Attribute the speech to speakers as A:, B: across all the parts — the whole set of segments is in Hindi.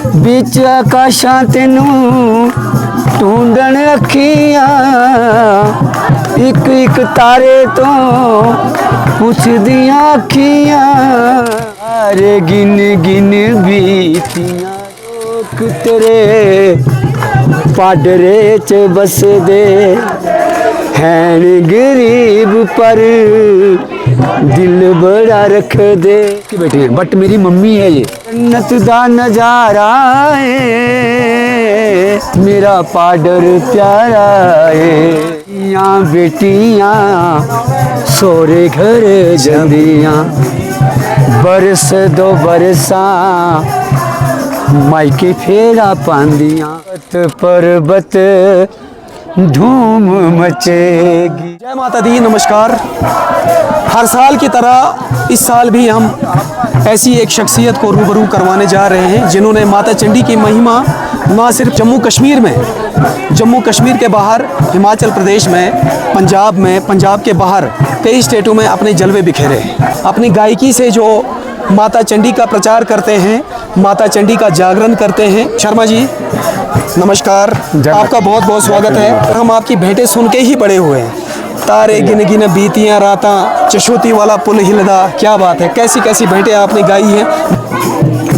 A: बीच आकाशां तेनू ढूंढण अखियां एक एक तारे तो पुछदियां अखियां अरे गिन गिन बीतियां लोक तेरे पाडरे च बसदे हैन गरीब पर दिल बड़ा रख दे बैठे हैं। बट मेरी मम्मी है ये जन्नत दा नजारा है मेरा पाडर प्यारा है बेटियां सोरे घर जंदियां बरस दो बरसा मायके फेरा पांदियां पर्वत धूम मचेगी।
B: जय माता दी, नमस्कार। हर साल की तरह इस साल भी हम ऐसी एक शख्सियत को रूबरू करवाने जा रहे हैं जिन्होंने माता चंडी की महिमा ना सिर्फ जम्मू कश्मीर के बाहर, हिमाचल प्रदेश में, पंजाब के बाहर कई स्टेटों में अपने जलवे बिखेरे। अपनी गायकी से जो माता चंडी का प्रचार करते हैं, माता चंडी का जागरण करते हैं। शर्मा जी नमस्कार, आपका बहुत बहुत स्वागत है। हम आपकी भेंटें सुन के ही बड़े हुए हैं। तारे गिन गिन बीतियां रातां चशोती वाला पुल हिलदा, क्या बात है, कैसी कैसी भेंटें आपने गाई हैं।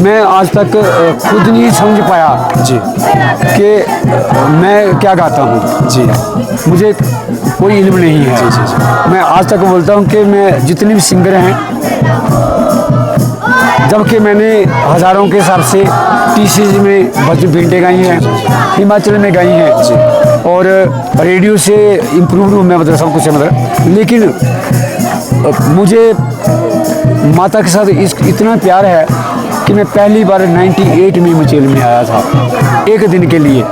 A: मैं आज तक खुद नहीं समझ पाया
B: जी
A: कि मैं क्या गाता हूँ
B: जी,
A: मुझे कोई इल्म नहीं है।
B: जी जी जी।
A: मैं आज तक बोलता हूँ कि मैं जितने भी सिंगर हैं, जबकि मैंने हज़ारों के हिसाब से टीसीज में भेंटें गाई हैं, हिमाचल में गाई हैं जी, और रेडियो से इम्प्रूव हूँ मैं, मतलब सब कुछ है मतलब। लेकिन मुझे माता के साथ इतना प्यार है कि मैं पहली बार 98 में मचेल में आया था एक दिन के लिए।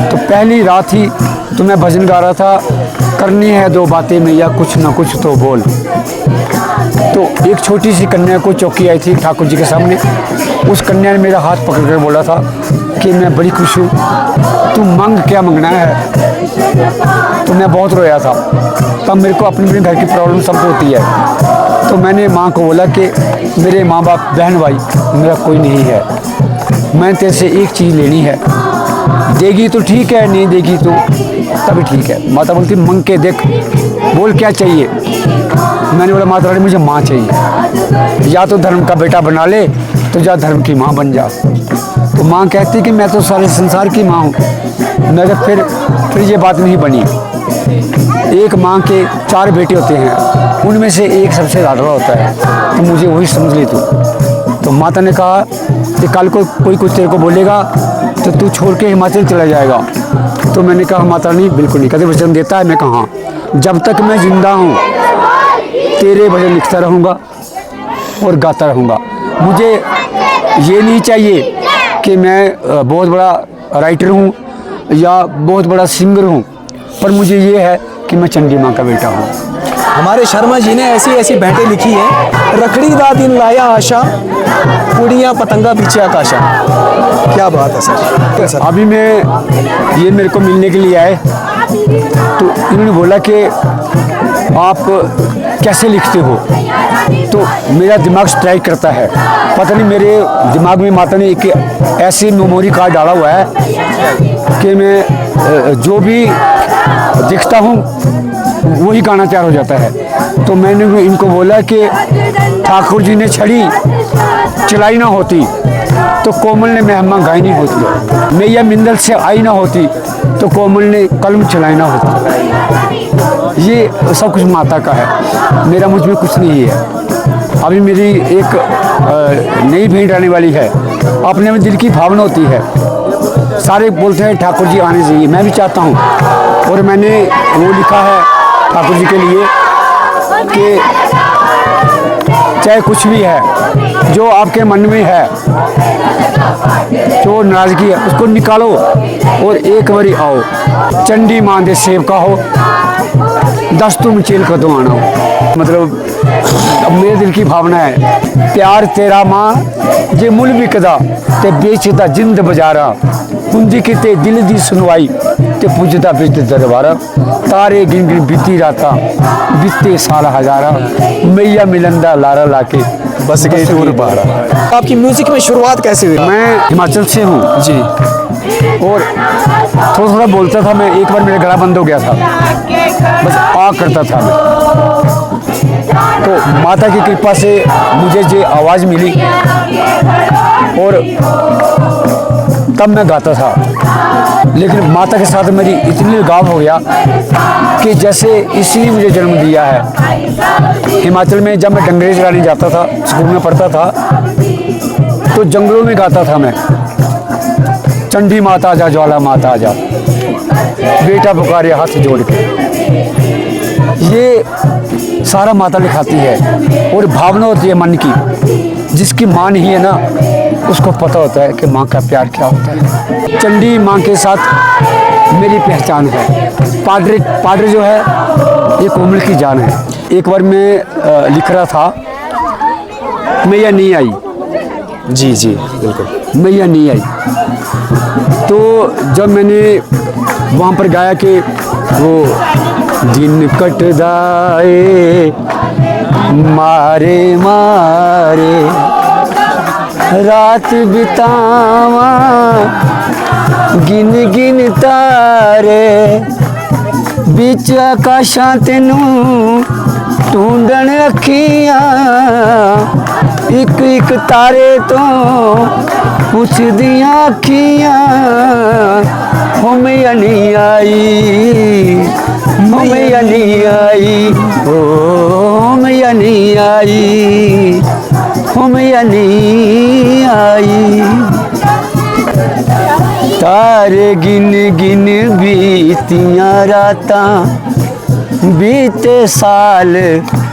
A: तो पहली रात ही तो मैं भजन गा रहा था, करनी है दो बातें में या कुछ ना कुछ तो बोल। तो एक छोटी सी कन्या को चौकी आई थी ठाकुर जी के सामने, उस कन्या ने मेरा हाथ पकड़ कर बोला था कि मैं बड़ी खुश हूँ, तू मांग क्या मांगना है। तो मैं बहुत रोया था। तब मेरे को अपने घर की प्रॉब्लम सब होती है। तो मैंने माँ को बोला कि मेरे माँ बाप बहन भाई मेरा कोई नहीं है, मैं तेरे से एक चीज़ लेनी है, देगी तो ठीक है, नहीं देगी तो तभी ठीक है। माता बोलती मांग के देख, बोल क्या चाहिए। मैंने बोला माता रानी मुझे माँ चाहिए, या तो धर्म का बेटा बना ले तो या धर्म की माँ बन जा। तो माँ कहती कि मैं तो सारे संसार की माँ हूँ। मैं फिर ये बात नहीं बनी। एक माँ के 4 बेटे होते हैं, उनमें से एक सबसे लाडला होता है, तो मुझे वही समझ ले तू। तो माता ने कहा कि कल को कोई कुछ तेरे को बोलेगा तो तू छोड़ के हिमाचल चला जाएगा। तो मैंने कहा माता नहीं, बिल्कुल नहीं। कहते वचन देता है। मैं कहा जब तक मैं जिंदा हूँ तेरे भजन लिखता रहूँगा और गाता रहूँगा। मुझे ये नहीं चाहिए कि मैं बहुत बड़ा राइटर हूँ या बहुत बड़ा सिंगर हूँ, पर मुझे ये है कि मैं चंडी माँ का बेटा हूँ।
B: हमारे शर्मा जी ने ऐसी ऐसी भेंटें लिखी हैं। रखड़ी दा दिन लाया आशा, कुड़ियाँ पतंगा पीछे आकाशा। क्या बात है सर।
A: अभी मैं ये मेरे को मिलने के लिए आए तो इन्होंने बोला कि आप कैसे लिखते हो, तो मेरा दिमाग स्ट्राइक करता है। पता नहीं मेरे दिमाग में माता ने एक ऐसी मेमोरी कार्ड डाला हुआ है कि मैं जो भी दिखता हूँ वही गाना तैयार हो जाता है। तो मैंने इनको बोला कि ठाकुर जी ने छड़ी चलाई ना होती तो कोमल ने मेहमा गाई नहीं होती, मैया मिंदल से आई ना होती तो कोमल ने कलम चलाई ना होती। ये सब कुछ माता का है, मेरा मुझ में कुछ नहीं है। अभी मेरी एक नई भेंट आने वाली है। अपने में दिल की भावना होती है, सारे बोलते हैं ठाकुर जी आने चाहिए, मैं भी चाहता हूँ। और मैंने वो लिखा है ठाकुर जी के लिए कि चाहे कुछ भी है जो आपके मन में है, जो नाराजगी है उसको निकालो और एक बारी आओ, चंडी मां दे सेवका हो। दस तुम चेल कदों आना। मतलब अब मेरे दिल की भावना है, प्यार तेरा माँ जे मुल बिकदा ते बेचदा जिंद बजारा, हुंदी किते दिल दी सुनवाई ते पुजदा बिच दरबारा, तारे गिन गिन बीती रातां बीते साल हजारा, मैया मिलन दा लारा लाके
B: बस गई दूर पहाड़ा। आपकी म्यूजिक में शुरुआत कैसे हुई?
A: मैं हिमाचल से हूँ
B: जी।
A: और थोड़ा थोड़ा बोलता था मैं। एक बार मेरा गला बंद हो गया था, बस आ करता था मैं। तो माता की कृपा से मुझे जो आवाज़ मिली और तब मैं गाता था। लेकिन माता के साथ मेरी इतनी लगाव हो गया कि जैसे इसी ने मुझे जन्म दिया है। हिमाचल में जब मैं डंगरे चराने जाता था, स्कूल में पढ़ता था, तो जंगलों में गाता था मैं, चंडी माता आजा, ज्वाला माता आजा, बेटा पुकारे हाथ जोड़ के। ये सारा माता लिखाती है और भावना होती है मन की। जिसकी माँ नहीं है ना, उसको पता होता है कि माँ का प्यार क्या होता है। चंडी माँ के साथ मेरी पहचान है। पाडरे जो है ये कोमल की जान है। एक बार मैं लिख रहा था, मैया नहीं आई।
B: जी जी बिल्कुल।
A: मैया नहीं आई। तो जब मैंने वहाँ पर गाया कि वो दिन कटदाए मारे मारे, रात बितावा गिन गिन तारे, बिच आकाशां तेनू ढूंढण अखियां, एक एक तारे तो पुछदियां अखियां, हो मैया नहीं आई, हो मैया नहीं आई, हो मैया नहीं आई, हो मैया नहीं आई। तारे गिन गिन बीतियां रातां, बीते साल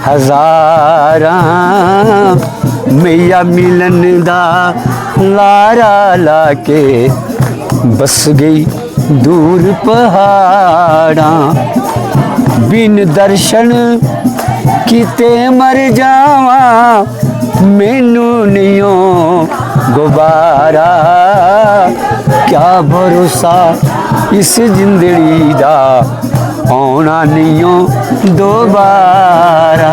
A: हजारां, मैया मिलन दा लारा लाके बस गई दूर पहाड़ा, बिन दर्शन किते मर जावा, मैनू नियो गुबारा, क्या भरोसा इस जिंदड़ी दा, आना नियो दोबारा।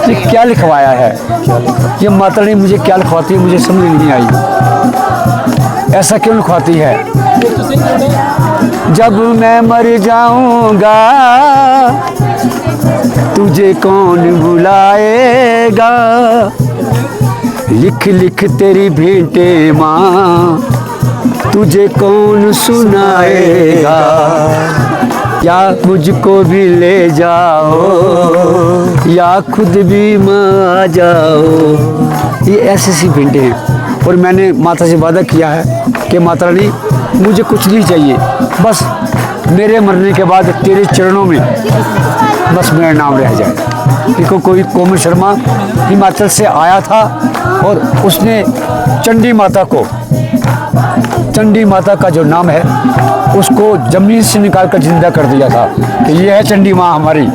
A: ये क्या लिखवाया है, ये माता ने मुझे क्या लिखवाती है, मुझे समझ नहीं आई। ऐसा क्यों लिखवाती है? जब मैं मर जाऊंगा तुझे कौन बुलाएगा, लिख लिख तेरी भेंटे माँ तुझे कौन सुनाएगा, या मुझको भी ले जाओ या खुद भी आ जाओ। ये ऐसी सी भेंटे हैं। और मैंने माता से वादा किया है कि माता रानी मुझे कुछ नहीं चाहिए, बस मेरे मरने के बाद तेरे चरणों में बस मेरा नाम रह जाए। देखो कोई कोमल शर्मा हिमाचल से आया था और उसने चंडी माता का जो नाम है उसको जमीन से निकाल कर जिंदा कर दिया था कि ये है चंडी माँ हमारी।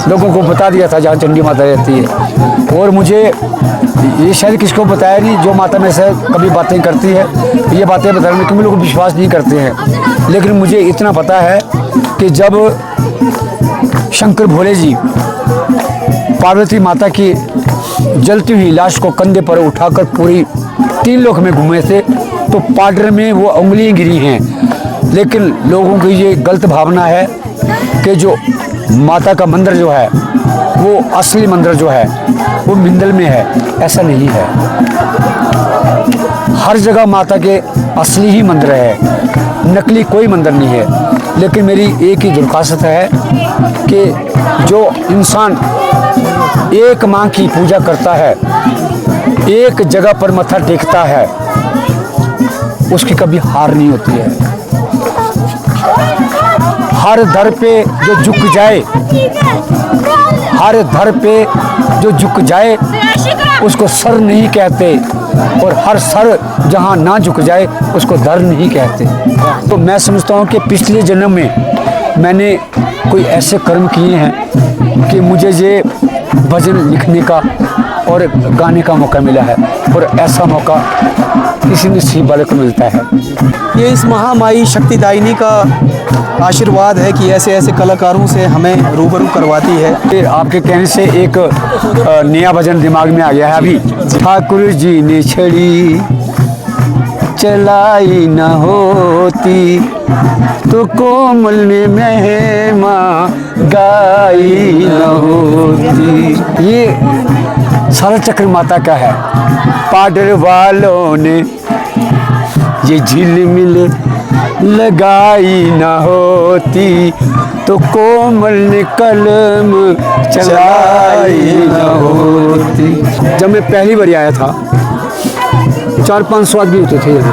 A: लोगों को बता दिया था जहाँ चंडी माता रहती है। और मुझे ये शायद किसको बताया नहीं, जो माता में से कभी बातें करती है ये बातें बताने में क्योंकि लोग विश्वास नहीं करते हैं। लेकिन मुझे इतना पता है कि जब शंकर भोले जी पार्वती माता की जलती हुई लाश को कंधे पर उठाकर पूरी 3 लोक में घूमे थे, तो पाडर में वो उंगलियां गिरी हैं। लेकिन लोगों की ये गलत भावना है कि जो माता का मंदिर जो है वो असली मंदिर जो है वो मिंदल में है। ऐसा नहीं है, हर जगह माता के असली ही मंदिर है, नकली कोई मंदिर नहीं है। लेकिन मेरी एक ही दरख्वास्त है कि जो इंसान एक माँ की पूजा करता है, एक जगह पर मत्था टेकता है, उसकी कभी हार नहीं होती है। हर दर पे जो झुक जाए, हर दर पे जो झुक जाए उसको सर नहीं कहते, और हर सर जहाँ ना झुक जाए उसको दर नहीं कहते। तो मैं समझता हूँ कि पिछले जन्म में मैंने कोई ऐसे कर्म किए हैं कि मुझे ये भजन लिखने का और गाने का मौका मिला है, और ऐसा मौका किसी नसीब वाले को मिलता है।
B: ये इस महामाई शक्तिदायिनी का आशीर्वाद है कि ऐसे ऐसे कलाकारों से हमें रूबरू करवाती है।
A: फिर आपके कहने से एक नया भजन दिमाग में आ गया है अभी। ठाकुर जी ने छड़ी चलाई न होती, तो कोमल ने महिमा गाई न होती। ये सारा चक्र माता का है। पाडर वालों ने ये झिलमिल लगाई न होती, तो कोमल ने कलम चलाई न होती। जब मैं पहली बार आया था 400-500 आदमी होते थे यहाँ,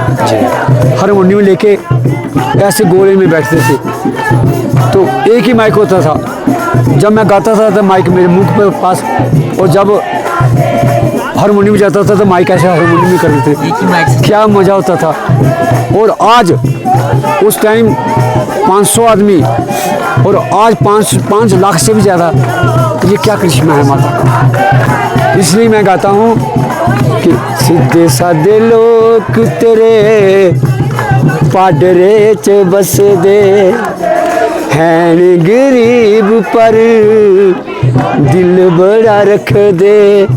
A: हारमोनियम लेके ऐसे गोले में बैठते थे, तो एक ही माइक होता था। जब मैं गाता था तो माइक मेरे मुंह पे पास, और जब हारमोनियम जाता था तो माइक ऐसे हारमोनियम में कर देते थे। क्या मज़ा होता था। और आज उस टाइम 500 आदमी, और आज 5 लाख से भी ज़्यादा। ये क्या करिश्मा है माता का। इसलिए मैं गाता हूँ कि सीधे साधे लोग तेरे पाडरे च बस दे, हैन गरीब पर दिल बड़ा रख दे,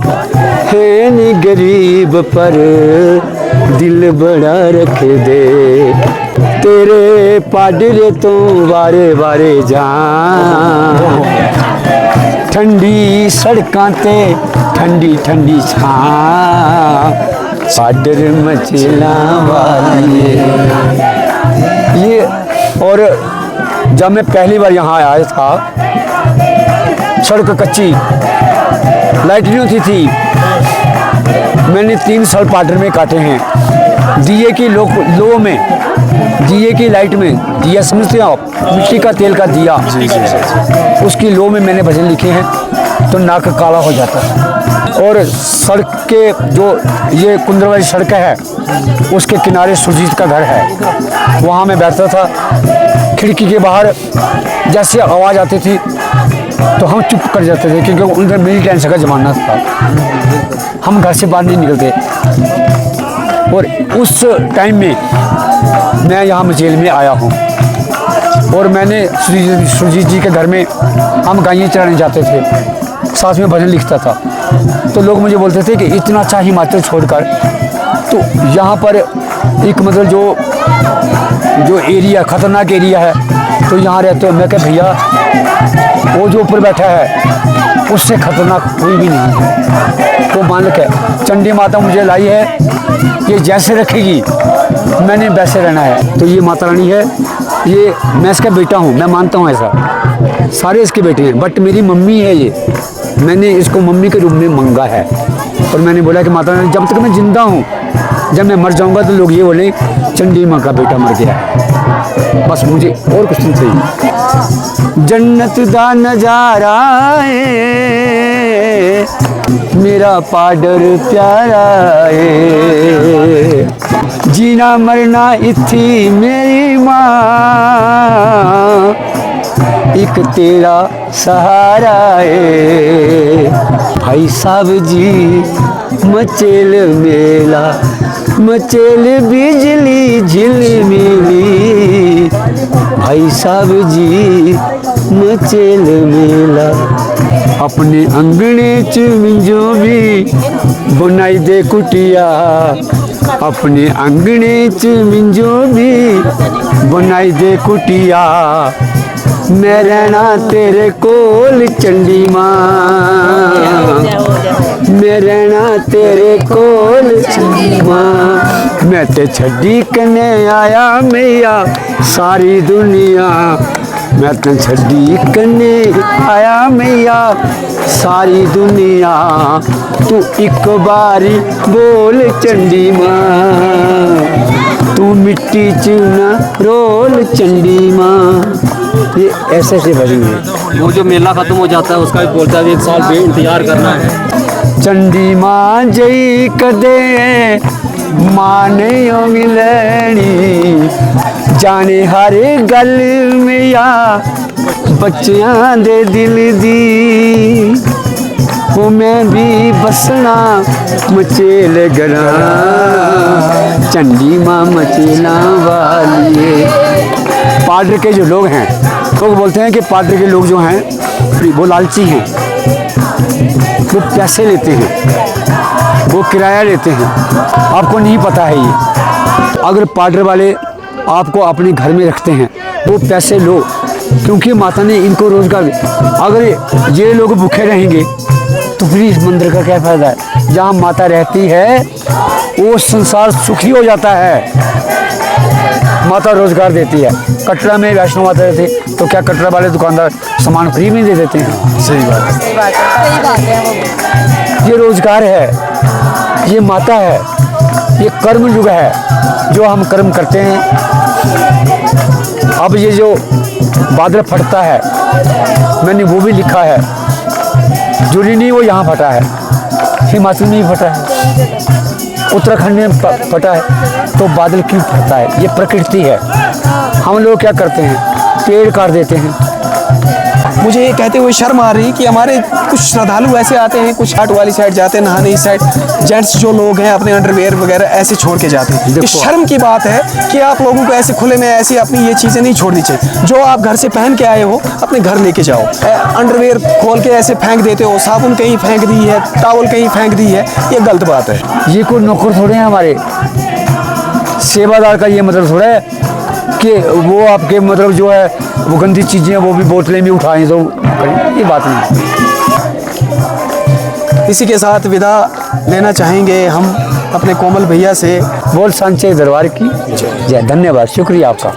A: हैन गरीब पर दिल बड़ा रख दे। तेरे पाडरे तो वारे वारे जान, ठंडी सड़कां ते ठंडी ठंडी छां, पाडर मचला वाली। ये और जब मैं पहली बार यहाँ आया था, सड़क कच्ची, लाइट नहीं होती थी। मैंने 3 साल पाडर में काटे हैं। दिए की लो में, दिए की लाइट में, दिया समझते हो आप, मिट्टी का तेल का दिया, उसकी लो में मैंने भजन लिखे हैं, तो नाक काला हो जाता है। और सड़क के जो ये कुंदर वाली सड़क है, उसके किनारे सुरजीत का घर है। वहाँ मैं बैठता था, खिड़की के बाहर जैसे आवाज़ आती थी तो हम चुप कर जाते थे, क्योंकि उनका मिलिटेंस का ज़माना था, हम घर से बाहर नहीं निकलते। और उस टाइम में मैं यहाँ मचेल में आया हूँ, और मैंने सुरजीत जी के घर में हम गायें चराने जाते थे, साथ में भजन लिखता था। तो लोग मुझे बोलते थे कि इतना अच्छा हिमाचल छोड़कर तो यहाँ पर एक मतलब जो एरिया ख़तरनाक एरिया है, तो यहाँ रहते हो। मैं कह भैया वो जो ऊपर बैठा है उससे ख़तरनाक कोई भी नहीं है, वो मालिक है। चंडी माता मुझे लाई है, ये जैसे रखेगी मैंने वैसे रहना है। तो ये माता रानी है, ये मैं इसका बेटा हूँ, मैं मानता हूँ ऐसा। सारे इसके बेटे हैं, बट मेरी मम्मी है ये, मैंने इसको मम्मी के रूप में मांगा है। और मैंने बोला कि माता रानी जब तक मैं ज़िंदा हूँ, जब मैं मर जाऊँगा तो लोग ये बोले चंडी माँ का बेटा मर गया है। बस मुझे और कुछ नहीं चाहिए। जन्नत दा नजारा है, मेरा पाडर प्यारा है, जीना मरना इत्थी मेरी माँ, एक तेरा सहारा है। भाई साहब जी मचेल मेला, मचेल बिजली झिलमिली, भाई साहब जी मचेल मेला। अपने अंगने च मिंजो भी बुनाई दे कुटिया, अपने अंगने च मिंजो भी बुनाई दे कुटिया, मैं रहना तेरे कोल चंडी माँ, मैं रहना तेरे कोल चंडी माँ। मैं ते छड्डी कने आया मैया सारी दुनिया, मैं ते छड्डी कने आया मैया सारी दुनिया, तू एक बारी बोल चंडी माँ, तू मिट्टी च न रोल चंडी माँ। ये ऐसे ऐसे भजन है।
C: वो जो मेला खत्म हो जाता है उसका भी बोलता है 1 साल इंतजार करना है।
A: चंडी माँ जई कदे माने मिलनी, जाने हर गल में या बच्चियां दे दिल दी वो मैं भी बसना मचेल गरा चंडी माँ मचेला वाली। पाडर के जो लोग हैं लोग बोलते हैं कि पाडर के लोग जो हैं वो लालची हैं, वो पैसे लेते हैं, वो किराया लेते हैं। आपको नहीं पता है ये। अगर पाडर वाले आपको अपने घर में रखते हैं वो पैसे लो, क्योंकि माता ने इनको रोजगार। अगर ये लोग भूखे रहेंगे तो फिर इस मंदिर का क्या फायदा है। जहाँ माता रहती है वो संसार सुखी हो जाता है। माता रोजगार देती है। कटरा में वैष्णो माता रहती तो क्या कटरा वाले दुकानदार सामान फ्री में दे देते हैं?
B: सही बात है।
D: सही बात है।
A: ये रोजगार है, ये माता है, ये कर्म युग है जो हम कर्म करते हैं। अब ये जो बादल फटता है मैंने वो भी लिखा है, जुड़ी नहीं वो यहाँ फटा है, हिमाचल में ही फटा है, उत्तराखंड में फटा है। तो बादल क्यों फटता है? ये प्रकृति है। हम लोग क्या करते हैं, पेड़ काट देते हैं।
B: मुझे ये कहते हुए शर्म आ रही कि हमारे कुछ श्रद्धालु ऐसे आते हैं, कुछ घाट वाली साइड जाते हैं नहाने, इस साइड जेंट्स जो लोग हैं अपने अंडरवेयर वगैरह ऐसे छोड़ के जाते हैं। ये शर्म की बात है कि आप लोगों को ऐसे खुले में ऐसी अपनी ये चीज़ें नहीं छोड़नी चाहिए। जो आप घर से पहन के आए हो अपने घर लेके जाओ। अंडरवेयर खोल के ऐसे फेंक देते हो, साबुन कहीं फेंक दी है, टॉवल कहीं फेंक दी है, ये गलत बात है।
A: ये कोई नौकर थोड़े हैं हमारे। सेवादार का ये मतलब थोड़ा है कि वो आपके मतलब जो है वो गंदी चीज़ें वो भी बोतलें भी उठाएं तो ये बात नहीं।
B: इसी के साथ विदा लेना चाहेंगे हम अपने कोमल भैया से।
A: बोल सांचे दरबार की जय। धन्यवाद, शुक्रिया आपका।